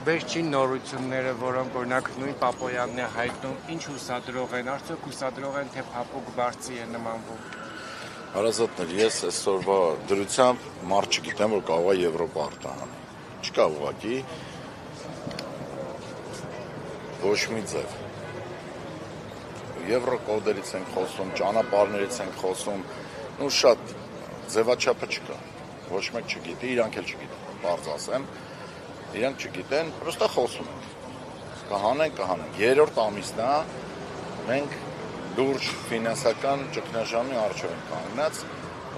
Վերջին նորությունները, որոնք օրինակ նույն Պապոյանն է հայտնում, ինչ հուսադրող են, արդյոք հուսադրող են, թե փափուկ բարձի է նմանվում։ Հարազատներ, ես այսօրվա դրությամբ մարդ չգիտեմ, որ կարող է Եվրոպա արտահանի։ Չկա ուղղակի ոչ մի ձև։ Եվրոկոդերից ենք խոսում, ճանապարհներից ենք խոսում, ու շատ ձևաչափը չկա։ Ոչ մեկ չգիտի, իրանք էլ չգիտեն, բարձ ասեմ, իրանք չգիտեն, պրոստը խոսում ենք, կհանենք, երրորդ ամիսն է, մենք լուրջ ֆինանսական ճգնաժամի առջև ենք կանգնած,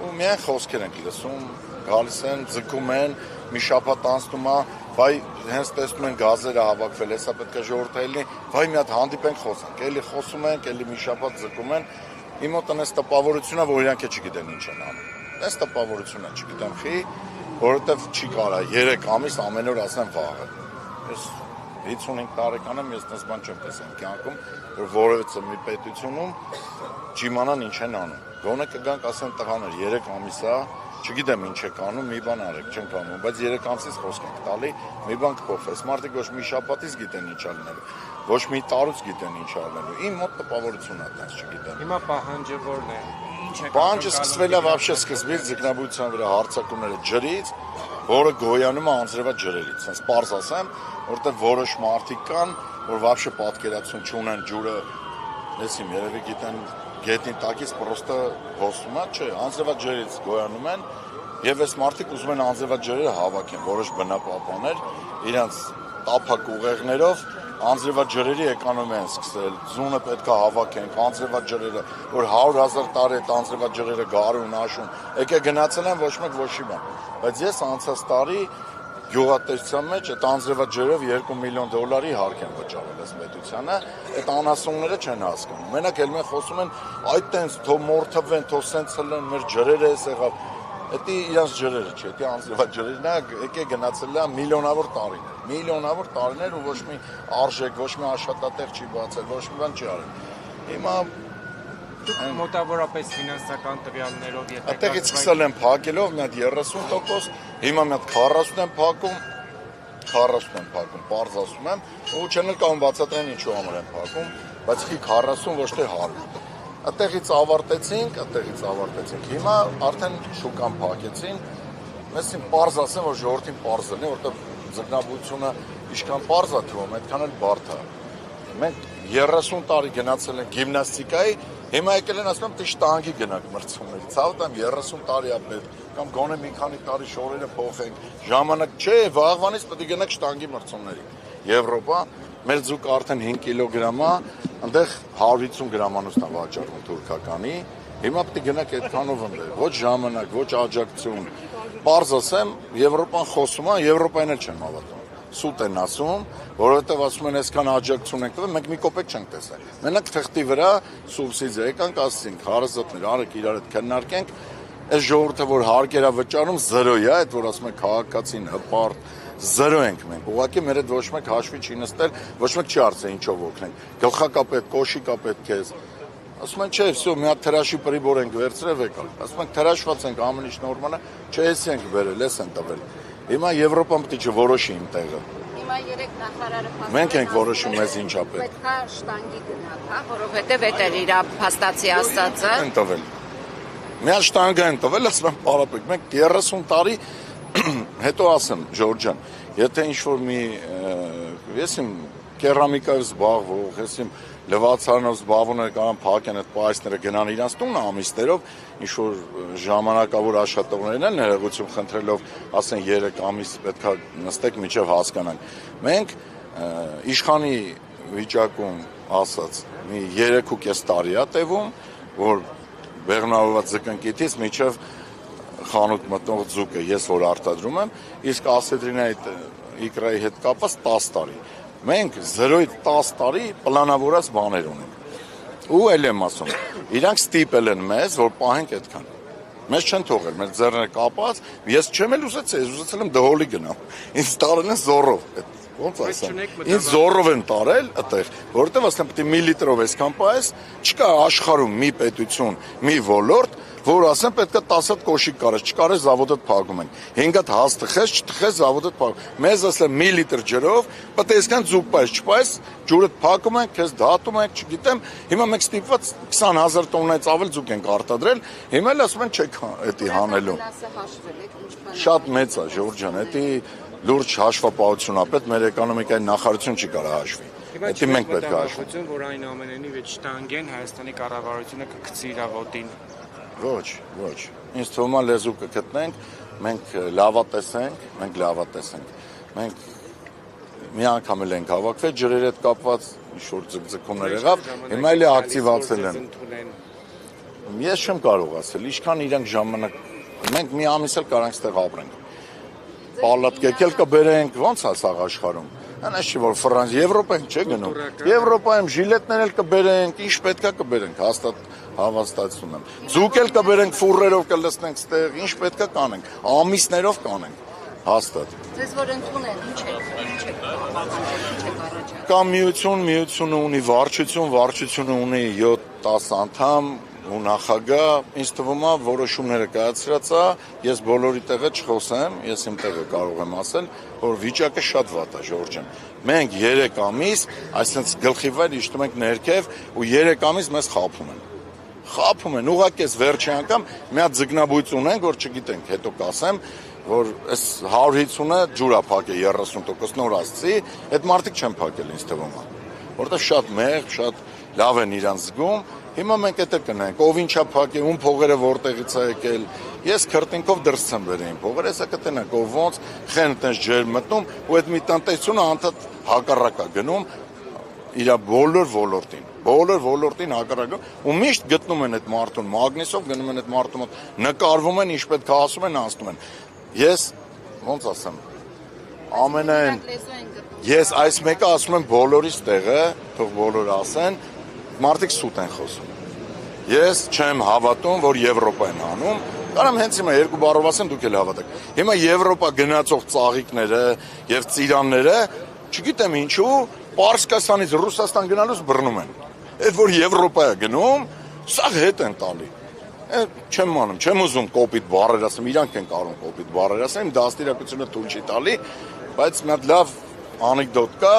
ու միայն խոսքեր ենք լսում, գալիս են, ձգում են, մի շաբաթ անցնում է, վայ հենց տեսնում են գազերը հավաքվել, հեսա պետք է ժողովուրդը լինի, վայ մի հատ հանդիպենք խոսենք, էլի խոսում ենք, էլի մի շաբաթ ձգում են, իմ մոտ այնպես տպավորություն է, որ իրանք չգիտեն ինչ են անում, այս տպավորություն է, չգիտեմ խի, որովհետև չի կարա 3 ամիս ամեն օր ասեմ վաղը։ Ես 55 տարեկան եմ, ես տես բան չեմ տեսել կյանքում, որ որևէ մի պետությունում չիմանան ինչ են անում։ Գոնե կգանք ասեն տղաներ 3 ամիս է, չգիտեմ ինչ եք անում, մի բան արեք, չենք անում, բայց 3 ամսից խոսք ենք տալի, մի բան կփոխվես։ Մարդիկ ոչ մի շաբաթից գիտեն ինչ անելու, ոչ մի տարուց գիտեն ինչ անելու։ Իմ մոտ տպավորություն է, այդպես չգիտեմ։ Հիմա պահանջը որն է։ Պահանջը սկսվել է вообще սկզբից ձկնաբուծության վրա հարձակումները ջրից, որը գոյանում է անձրևած ջրերից։ Հենց պարզ ասեմ, որտեղ որոշ մարդիկ կան, որ вообще պատկերացում չունեն ջուրը, լսիմ երևի գիտեն գետնի տակից պրոստը հոսում է, չէ, անձրևած ջրերից գոյանում են, եւ այս մարդիկ ուզում են անձրևած ջրերը հավաքեն, որոշ բնապահպաններ իրանց տափակ ուղեղներով անձրևած ջրերի էկոնոմիա են սկսել, ձունը պետք է հավաքենք, անձրևած ջրերը, որ 100,000 տարի այդ անձրևած ջրերը գարուն, աշուն, եկե գնացել են ոչ մեկ ոչի բան, բայց ես անցած տարի գյուղատնտեսության մեջ այդ անձրևած ջրերով $2 միլիոն հարկ են վճարել այս պետությանը, այդ անասունները չեն հասկանում, մենակ էլ մենք խոսում են, այդ տենց թող մորթվեն, թող սենց լեն, մեր ջրերը էս եղավ, դա իրանց ջրերը չէ, դա անձրևած ջրերն է, եկե գնացել է միլիոնավոր տարիներ ու ոչ մի արժեք, ոչ մի աշխատատեղ չի բացել, ոչ մի բան չի արել։ Հիմա դուք մոտավորապես ֆինանսական տվյալներով եթե այդտեղից սկսել են փակելով մի հատ 30%, հիմա մի հատ 40 են փակում, պարզ ասում եմ, ու չեն կարող բացատրեն ինչու համար են փակում, բայց խի 40 ոչ թե 100։ Այդտեղից ավարտեցինք, հիմա արդեն շուկան փակեցին, մեսին պարզ ասեմ, որ ժողովրդին պարզ լինի, որտեղ ձկնաբուծությունը ինչքան պարզ է թվում, այդքան էլ բարդ է։ Մենք 30 տարի գնացել ենք գիմնաստիկայի, հիմա եկել են ասում եմ, թե շտանգի գնանք մրցումների, ցավտամ 30 տարի է պետք, կամ գոնե մի քանի տարի շորերը փոխենք, ժամանակ չէ, վաղվանից պետք է գնանք շտանգի մրցումների։ Եվրոպա, մեր ձուկը արդեն 5 կիլոգրամ է, այնտեղ 150 գրամանոցն է վաճառվում թուրքականի, հիմա պետք է գնանք այդքանով ընդեղ, ոչ ժամանակ, ոչ աջակցություն։ Պարզ ասեմ, Եվրոպան խոսում է, Եվրոպային էլ չեմ հավատում։ Սուտ են ասում, որովհետև ասում են այսքան աջակցություն ենք տվել, մենք մի կոպեկ չենք տեսել։ Մենակ թղթի վրա սուբսիդիա եկանք, ասեցինք, հարազատներ, արեք իրար հետ քննարկենք, այս ժողովուրդը որ հարկեր է վճարում 0 է, այդ որ ասում են քաղաքացին հպարտ 0 ենք մենք։ Ուղղակի մեր հետ ոչ մեկ հաշվի չի նստել, ոչ մեկ չի արծել ինչով օգնենք։ Գլխակապետ, կոշիկապետ քեզ։ Ասում են, չէ, всё, մի հատ թրաշի պրիբոր ենք վերցրել եկալ։ Ասում են, թրաշված ենք, ամեն ինչ նորմալ է, չէ, էս ենք բերել, էս են տվել։ Հիմա Եվրոպան պետք է որոշի իմ տեղը։ Հիմա 3 նախարարը փաստացի։ Մենք ենք որոշում մեզ ինչա պետք։ Պետք է շտանգի գնանք, հա, որովհետև դա էր իր փաստացի ասածը։ Են տվել։ Մի հատ շտանգ են տվել, ասում եմ, պարապեք, մենք 30 տարի հետո ասեմ, Ժորժ ջան, եթե ինչ-որ մի ես իմ կերամիկայով զբաղվող, ես իմ լվացարանով զբաղվողները կարող են փակեն այդ պայսները գնան իրանց տունը ամիսներով, ինչ-որ ժամանակավոր աշխատողներն են ներողություն խնդրելով, ասեն 3 ամիս պետք է նստեք մինչև հասկանանք։ Մենք իշխանի վիճակում ասած մի 3.5 տարի է տևում, որ բեղմնավորված ձկնկիթից մինչև խանութ մտնող ձուկը ես որ արտադրում եմ, իսկ ասետրինայի իկրայի հետ կապված 10 տարի։ Մենք 0-ից 10 տարի պլանավորած բաներ ունենք։ Ու էլ եմ ասում, իրանք ստիպել են մեզ, որ պահենք այդքան։ Մեզ չեն թողել, մեր ձեռները կապած, ես չեմ էլ ուզեցել եմ դհոլի գնամ։ Ինձ տարել են զոռով։ ոնց ասեմ, ինձ զորով են տարել այդտեղ, որովհետև ասեմ պետք է 1 լիտրով այսքան պայես, չկա աշխարհում մի պետություն, մի ոլորտ, որ ասեմ պետք է 10 հատ կոշիկ կարես, չկարես զավոդը փակում են։ 5 հատ հաց թխես, չթխես զավոդը փակում։ Մեզ ասեմ 1 լիտր ջրով, պետք է այսքան ձուկ պայես, չպայես, ջուրը փակում են, քեզ դատում են, չգիտեմ, հիմա մենք ստիպված 20000 տոննայից ավել ձուկ ենք արտադրել, հիմա էլ ասում են չեք էդի հանելու։ Շատ մեծ է, Ժորժ ջան, էդի լուրջ հաշվապահություն ապետ մեր էկոնոմիկայի նախարարություն չի կարող հաշվի։ Դա մենք պետք է հաշվի։ Որ այն ամենենի վեճ տանգեն Հայաստանի կառավարությունը կգցի իր ոտին։ Ոչ, ոչ։ Ինձ թվում է լեզու կգտնենք, մենք լավատես ենք։ Մենք մի անգամ էլ ենք հավաքվել ջրերի հետ կապված ինչ-որ ձգձգումներ եղավ, հիմա էլ ակտիվացել են։ Ես չեմ կարող ասել, ինչքան իրանք ժամանակ, մենք մի ամիս էլ կարանք ստեղ ապրենք։ Պալատկեք էլ կբերենք, ոնց է սաղ աշխարհում։ Այնպես չի որ Ֆրանս, Եվրոպան չէ գնում։ Եվրոպայում ժիլետներ էլ կբերենք, ինչ պետքա կբերենք, հաստատ հավաստացում եմ։ Ձուկ էլ կբերենք, ֆուրերով կլցնենք ստեղ, ինչ պետքա կանենք, ամիսներով կանենք, հաստատ։ Ձեզ որ ընդունել, ինչ է առաջարկում։ Կա միությունը ունի վարչությունը ունի 7-10 անդամ ու նախագահ, ինձ թվում է որոշումները կայացրած է, ես բոլորի տեղը չխոսեմ, ես իմ տեղը կարող եմ ասել, որ վիճակը շատ վատ է, Ժորժ ջան։ Մենք 3 ամիս, այսինքն գլխի վեր իջնում ենք ներքև ու 3 ամիս մեզ խաբում են, ուղղակի էս վերջի անգամ մի հատ ձգնաբույծ ունենք, որ չգիտենք, հետո կասեմ, որ այս 150-ը ջուր է փակել 30% նոր ասցի, այդ մարդիկ չեն փակել ինձ թվում է, որովհետև շատ մեղ, շատ լավ են իրանց զգում, հիմա մենք դա կնենք, ով ինչա փակել, ում փողերը որտեղից է եկել, ես քրտինքով դրս եմ բերել փողերը, հեսա կտենակ, ով ոնց խենթ են ջեր մտնում, ու այդ մի տնտեսությունը անդադ հակառակ է գնում իր բոլոր ոլորտին հակառակ ու միշտ գտնում են այդ մարդուն մագնիսով գնում են այդ մարդու մոտ նկարվում են ինչ պետք է ասում են անցնում են ես ոնց ասեմ ամենայն ես այս մեկը ասում եմ բոլորից տեղը թող բոլորը ասեն մարդիկ սուտ են խոսում ես չեմ հավատում որ Եվրոպա են անում կարամ հենց հիմա երկու բառով ասեմ դուք էլ հավատեք հիմա Եվրոպա գնացող ծաղիկները եւ ծիրանները չգիտեմ ինչու Պարսկաստանից Ռուսաստան գնալուց բռնում են Այդ որ Եվրոպա է գնում, սա հետ են տալի։ Չեմ անում, չեմ ուզում կոպիտ բառեր ասեմ, իրանք են կարող կոպիտ բառեր ասեմ, դաստիարակությունը թույլ չի տալի, բայց մի հատ լավ անեկդոտ կա,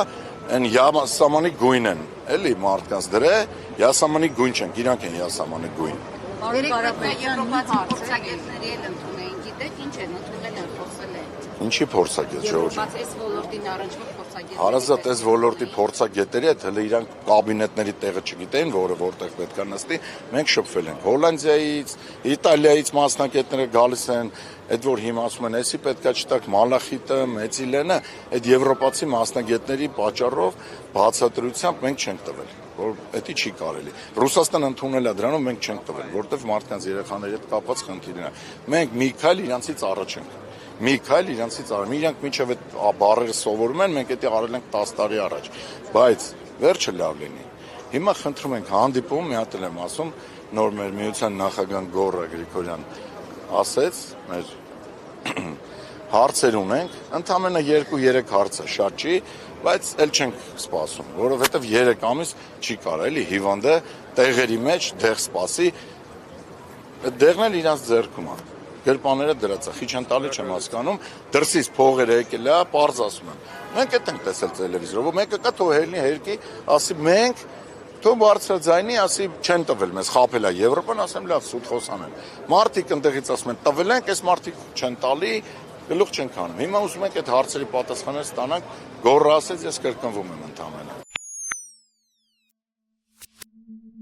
այն յասամանի գույն են, էլի մարդկանց դրե, յասամանի գույն չեն, իրանք են յասամանի գույն։ Եվրոպացի փորձագետների էլ ընդունեին, գիտեք ինչ են ընդունել են խոսել են։ Ինչի փորձագետ, Ժորժ։ Այս ոլորտին առնչվող փորձագետներ։ Հարազատ այս ոլորտի փորձագետերի հետ հələ իրանք կաբինետների տեղը չգիտեն, որտեղ պետք է նստի, մենք շփվել ենք Հոլանդիայից, Իտալիայից մասնակիցները գալիս են, այդ որ հիմա ասում են, էսի պետքա չտակ Մալախիտը, Մեծիլենը, այդ եվրոպացի մասնակիցների պատճառով բացատրությամբ մենք չենք տվել, որ դա չի կարելի։ Ռուսաստան ընդունել է դրանով մենք չենք տվել, որտեղ մարդկանց երեխաների հետ կապված խնդիրն է։ Մենք մի քայլ իրանցից առաջ ենք։ Մի քայլ իրանցից արում, իրանք մինչև այդ բառերը սովորում են, մենք դա արել ենք 10 տարի առաջ, բայց վերջը լավ լինի։ Հիմա խնդրում ենք հանդիպում, մի հատ եմ ասում, նոր մեր միության նախագահ Գոռա Գրիգորյան ասեց, մեր հարցեր ունենք, ընդամենը 2-3 հարց է, շատ չի, բայց էլ չենք սպասում, որովհետև 3 ամիս չի կարա, էլի հիվանդը տեղերի մեջ դեղ սպասի, այդ դեղն էլ իրանց ձեռքում է։ Գրպաները դրած է, խիչ են տալի չեմ հասկանում, դրսից փողերը եկել է, պարզ ասում եմ։ Մենք էդ ենք տեսել տելևիզորով, մեկը կա թող հելնի հերկի, ասի մենք թող բարձրաձայնի, ասի չեն տվել մեզ, խաբել է Եվրոպան, ասեմ լավ, սուտ խոսանեն։ Մարդիկ ընդեղից ասում են տվել ենք, այս մարդիկ չեն տալի, գլուխ չենք անում։ Հիմա ուզում ենք այդ հարցերի պատասխաններ ստանանք, Գոռա ասեց, ես կրկնվում եմ ընդամենը։